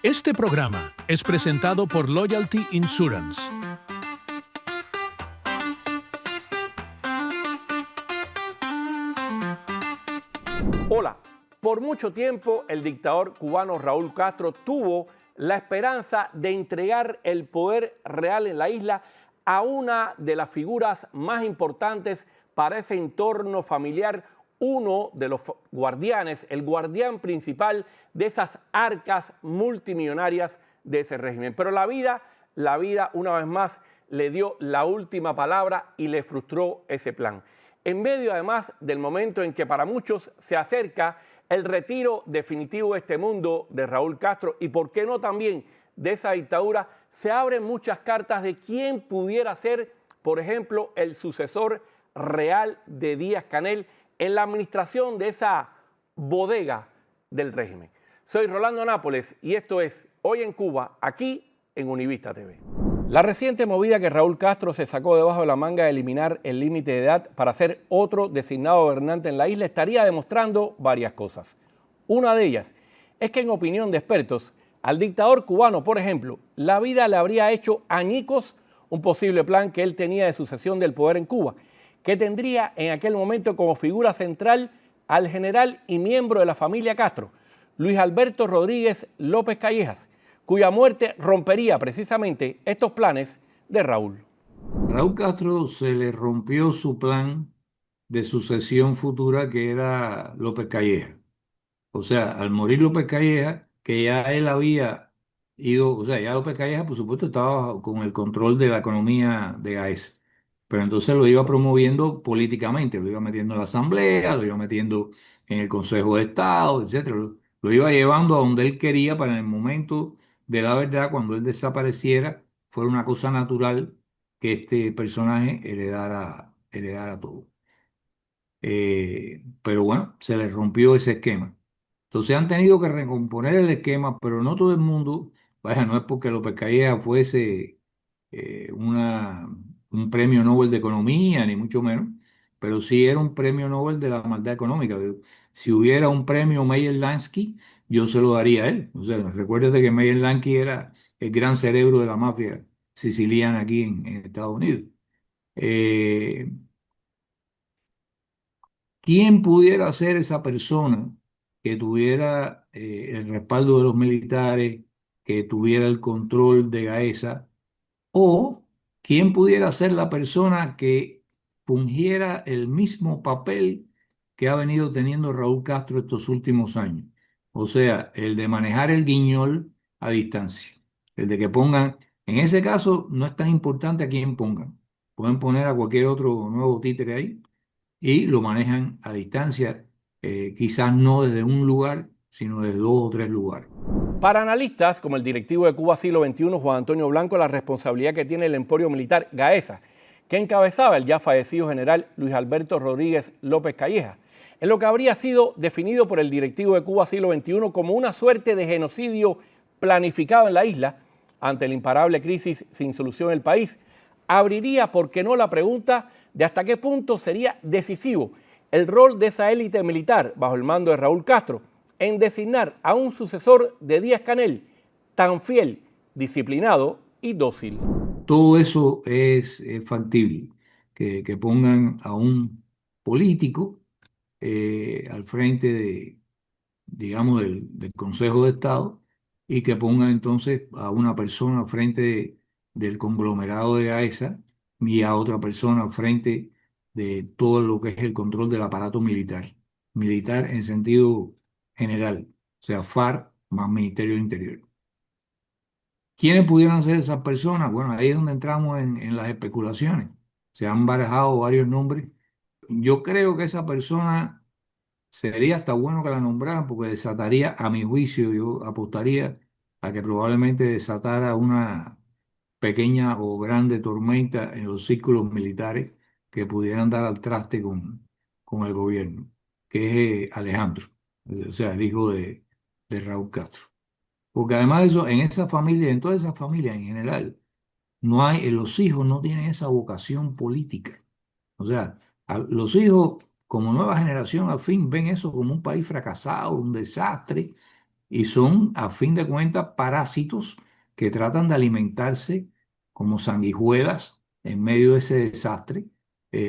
Este programa es presentado por Loyalty Insurance. Hola, por mucho tiempo el dictador cubano Raúl Castro tuvo la esperanza de entregar el poder real en la isla a una de las figuras más importantes para ese entorno familiar, uno de los guardianes, el guardián principal de esas arcas multimillonarias de ese régimen. Pero la vida una vez más le dio la última palabra y le frustró ese plan. En medio además del momento en que para muchos se acerca el retiro definitivo de este mundo de Raúl Castro y por qué no también de esa dictadura, se abren muchas cartas de quién pudiera ser, por ejemplo, el sucesor real de Díaz-Canel en la administración de esa bodega del régimen. Soy Rolando Nápoles y esto es Hoy en Cuba, aquí en Univista TV. La reciente movida que Raúl Castro se sacó debajo de la manga de eliminar el límite de edad para ser otro designado gobernante en la isla estaría demostrando varias cosas. Una de ellas es que, en opinión de expertos, al dictador cubano, por ejemplo, la vida le habría hecho añicos un posible plan que él tenía de sucesión del poder en Cuba, que tendría en aquel momento como figura central al general y miembro de la familia Castro, Luis Alberto Rodríguez López Callejas, cuya muerte rompería precisamente estos planes de Raúl. Raúl Castro se le rompió su plan de sucesión futura, que era López Calleja. O sea, al morir López Calleja, que ya él había ido, o sea, ya López Calleja, por supuesto, estaba con el control de la economía de Gaesa. Pero entonces lo iba promoviendo políticamente, lo iba metiendo en la Asamblea, lo iba metiendo en el Consejo de Estado, etcétera. Lo iba llevando a donde él quería para en el momento de la verdad, cuando él desapareciera, fuera una cosa natural que este personaje heredara todo. Pero bueno, se le rompió ese esquema. Entonces han tenido que recomponer el esquema, pero no todo el mundo, vaya, no es porque López Calleja fuese un premio Nobel de Economía, ni mucho menos, pero sí era un premio Nobel de la maldad económica. Si hubiera un premio Meyer Lansky, yo se lo daría a él. O sea, recuérdate que Meyer Lansky era el gran cerebro de la mafia siciliana aquí en Estados Unidos. Eh, ¿Quién pudiera ser esa persona que tuviera el respaldo de los militares, que tuviera el control de Gaesa? ¿O quién pudiera ser la persona que fungiera el mismo papel que ha venido teniendo Raúl Castro estos últimos años? O sea, el de manejar el guiñol a distancia. El de que pongan, en ese caso no es tan importante a quién pongan. Pueden poner a cualquier otro nuevo títere ahí y lo manejan a distancia, quizás no desde un lugar, sino desde dos o tres lugares. Para analistas como el directivo de Cuba Siglo XXI, Juan Antonio Blanco, la responsabilidad que tiene el emporio militar Gaesa, que encabezaba el ya fallecido general Luis Alberto Rodríguez López Calleja, en lo que habría sido definido por el directivo de Cuba Siglo XXI como una suerte de genocidio planificado en la isla ante la imparable crisis sin solución en el país, abriría, ¿por qué no?, la pregunta de hasta qué punto sería decisivo el rol de esa élite militar bajo el mando de Raúl Castro en designar a un sucesor de Díaz-Canel tan fiel, disciplinado y dócil. Todo eso es factible, que pongan a un político al frente digamos, del Consejo de Estado y que pongan entonces a una persona al frente del conglomerado de Gaesa y a otra persona al frente de todo lo que es el control del aparato militar en sentido general, o sea, FARC más Ministerio del Interior. ¿Quiénes pudieran ser esas personas? Bueno, ahí es donde entramos en las especulaciones. Se han barajado varios nombres. Yo creo que esa persona sería hasta bueno que la nombraran porque desataría, a mi juicio, yo apostaría a que probablemente desatara una pequeña o grande tormenta en los círculos militares que pudieran dar al traste con el gobierno, que es Alejandro, o sea, el hijo de Raúl Castro. Porque además de eso, en esa familia, en toda esa familia en general, no hay, los hijos no tienen esa vocación política. O sea, los hijos, como nueva generación, al fin ven eso como un país fracasado, un desastre, y son, a fin de cuentas, parásitos que tratan de alimentarse como sanguijuelas en medio de ese desastre,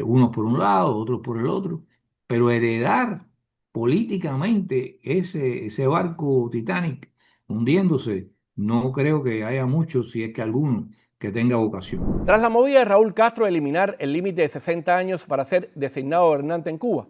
unos por un lado, otros por el otro, pero heredar políticamente ese barco Titanic hundiéndose, no creo que haya muchos, si es que alguno, que tenga vocación. Tras la movida de Raúl Castro de eliminar el límite de 60 años para ser designado gobernante en Cuba,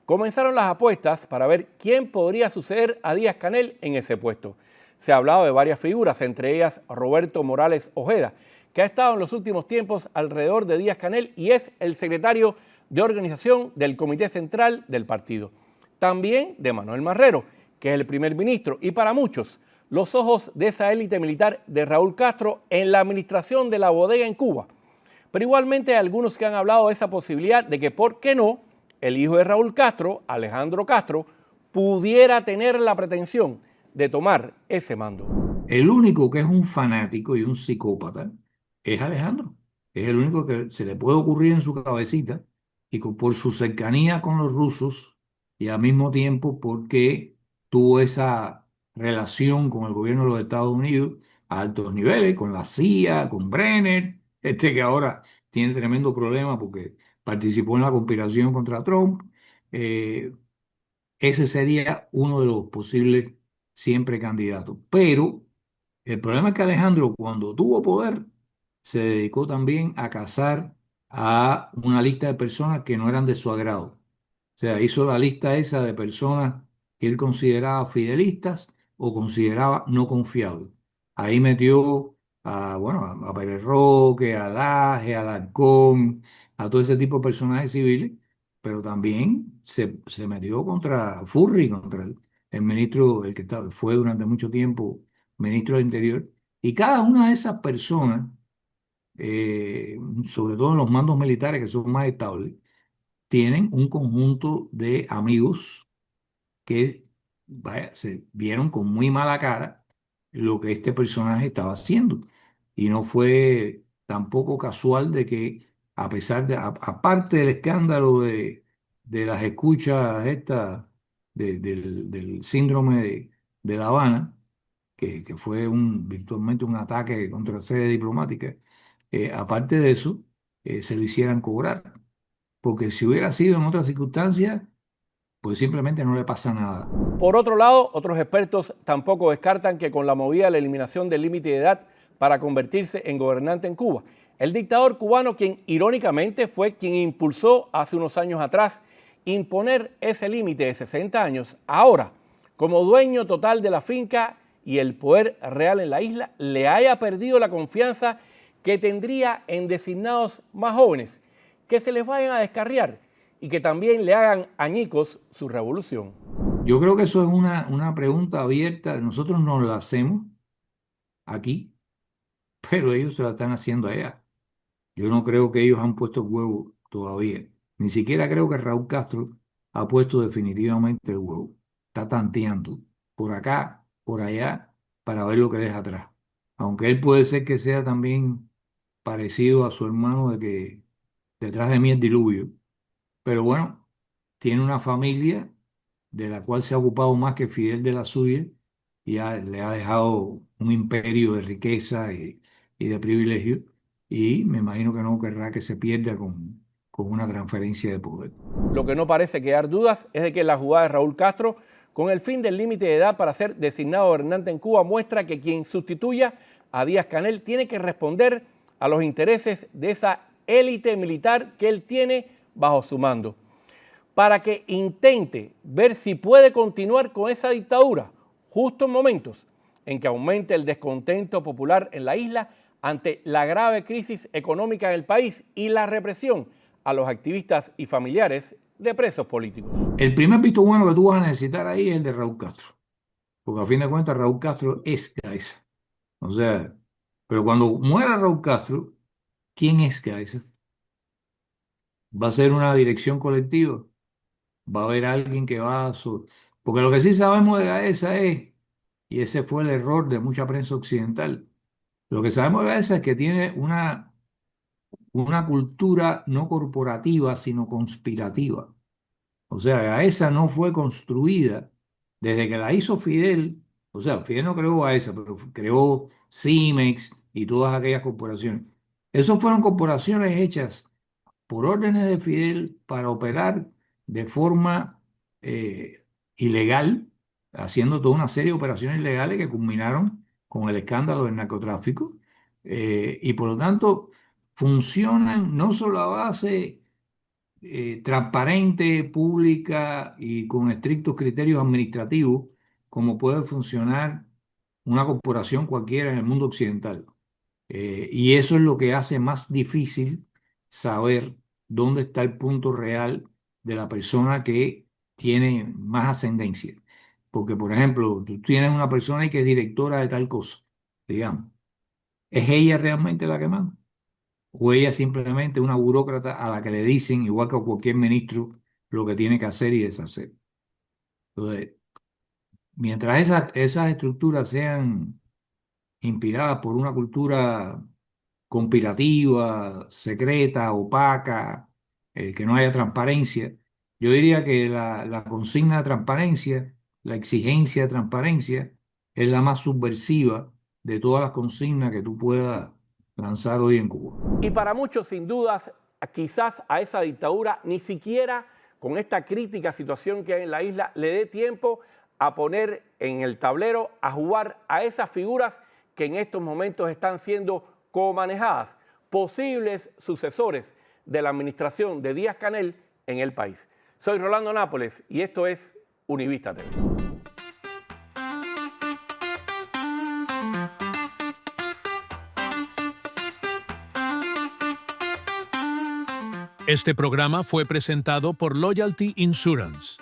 comenzaron las apuestas para ver quién podría suceder a Díaz-Canel en ese puesto. Se ha hablado de varias figuras, entre ellas Roberto Morales Ojeda, que ha estado en los últimos tiempos alrededor de Díaz-Canel y es el secretario de organización del Comité Central del partido. También de Manuel Marrero, que es el primer ministro, y para muchos, los ojos de esa élite militar de Raúl Castro en la administración de la bodega en Cuba. Pero igualmente hay algunos que han hablado de esa posibilidad de que, ¿por qué no?, el hijo de Raúl Castro, Alejandro Castro, pudiera tener la pretensión de tomar ese mando. El único que es un fanático y un psicópata es Alejandro. Es el único que se le puede ocurrir en su cabecita y por su cercanía con los rusos y al mismo tiempo porque tuvo esa relación con el gobierno de los Estados Unidos a altos niveles, con la CIA, con Brenner, que ahora tiene tremendo problema porque participó en la conspiración contra Trump. Eh, Ese sería uno de los posibles siempre candidatos. Pero el problema es que Alejandro, cuando tuvo poder, se dedicó también a cazar a una lista de personas que no eran de su agrado. O sea, hizo la lista esa de personas que él consideraba fidelistas o consideraba no confiables. Ahí metió a, bueno, a Pérez Roque, a Laje, a Alarcón, a todo ese tipo de personajes civiles, pero también se metió contra Furry, contra el ministro, el que fue durante mucho tiempo ministro del Interior. Y cada una de esas personas, sobre todo en los mandos militares que son más estables, tienen un conjunto de amigos que vaya, se vieron con muy mala cara lo que este personaje estaba haciendo. Y no fue tampoco casual de que, a pesar de, aparte del escándalo de las escuchas estas, del síndrome de La Habana, que fue virtualmente un ataque contra la sede diplomática, aparte de eso, se lo hicieran cobrar. Porque si hubiera sido en otras circunstancias, pues simplemente no le pasa nada. Por otro lado, otros expertos tampoco descartan que con la movida de la eliminación del límite de edad para convertirse en gobernante en Cuba, el dictador cubano, quien irónicamente fue quien impulsó hace unos años atrás imponer ese límite de 60 años, ahora, como dueño total de la finca y el poder real en la isla, le haya perdido la confianza que tendría en designados más jóvenes, que se les vayan a descarriar y que también le hagan añicos su revolución. Yo creo que eso es una pregunta abierta. Nosotros nos la hacemos aquí, pero ellos se la están haciendo allá. Yo no creo que ellos han puesto el huevo todavía. Ni siquiera creo que Raúl Castro ha puesto definitivamente el huevo. Está tanteando por acá, por allá, para ver lo que deja atrás. Aunque él puede ser que sea también parecido a su hermano de que detrás de mí el diluvio. Pero bueno, tiene una familia de la cual se ha ocupado más que Fidel de la suya y le ha dejado un imperio de riqueza y de privilegio y me imagino que no querrá que se pierda con una transferencia de poder. Lo que no parece quedar dudas es de que la jugada de Raúl Castro con el fin del límite de edad para ser designado gobernante en Cuba muestra que quien sustituya a Díaz-Canel tiene que responder a los intereses de esa élite militar que él tiene bajo su mando, para que intente ver si puede continuar con esa dictadura justo en momentos en que aumente el descontento popular en la isla ante la grave crisis económica en el país y la represión a los activistas y familiares de presos políticos. El primer visto bueno que tú vas a necesitar ahí es el de Raúl Castro, porque a fin de cuentas Raúl Castro es Gaesa. O sea, pero cuando muera Raúl Castro, ¿quién es Gaesa? ¿Va a ser una dirección colectiva? ¿Va a haber alguien que va a... Porque lo que sí sabemos de Gaesa es, y ese fue el error de mucha prensa occidental, lo que sabemos de Gaesa es que tiene una cultura no corporativa, sino conspirativa. O sea, esa no fue construida desde que la hizo Fidel, O sea, Fidel no creó AESA, pero creó Cimex y todas aquellas corporaciones. Esas fueron corporaciones hechas por órdenes de Fidel para operar de forma ilegal, haciendo toda una serie de operaciones ilegales que culminaron con el escándalo del narcotráfico. Y por lo tanto, funcionan no solo a base transparente, pública y con estrictos criterios administrativos, como puede funcionar una corporación cualquiera en el mundo occidental. Y eso es lo que hace más difícil saber dónde está el punto real de la persona que tiene más ascendencia. Porque, por ejemplo, tú tienes una persona que es directora de tal cosa, digamos. ¿Es ella realmente la que manda? ¿O ella es simplemente una burócrata a la que le dicen, igual que a cualquier ministro, lo que tiene que hacer y deshacer? Entonces, mientras esas estructuras sean inspiradas por una cultura conspirativa, secreta, opaca, que no haya transparencia. Yo diría que la consigna de transparencia, la exigencia de transparencia, es la más subversiva de todas las consignas que tú puedas lanzar hoy en Cuba. Y para muchos, sin dudas, quizás a esa dictadura ni siquiera con esta crítica situación que hay en la isla le dé tiempo a poner en el tablero, a jugar a esas figuras que en estos momentos están siendo co-manejadas, posibles sucesores de la administración de Díaz-Canel en el país. Soy Rolando Nápoles y esto es Univista TV. Este programa fue presentado por Loyalty Insurance.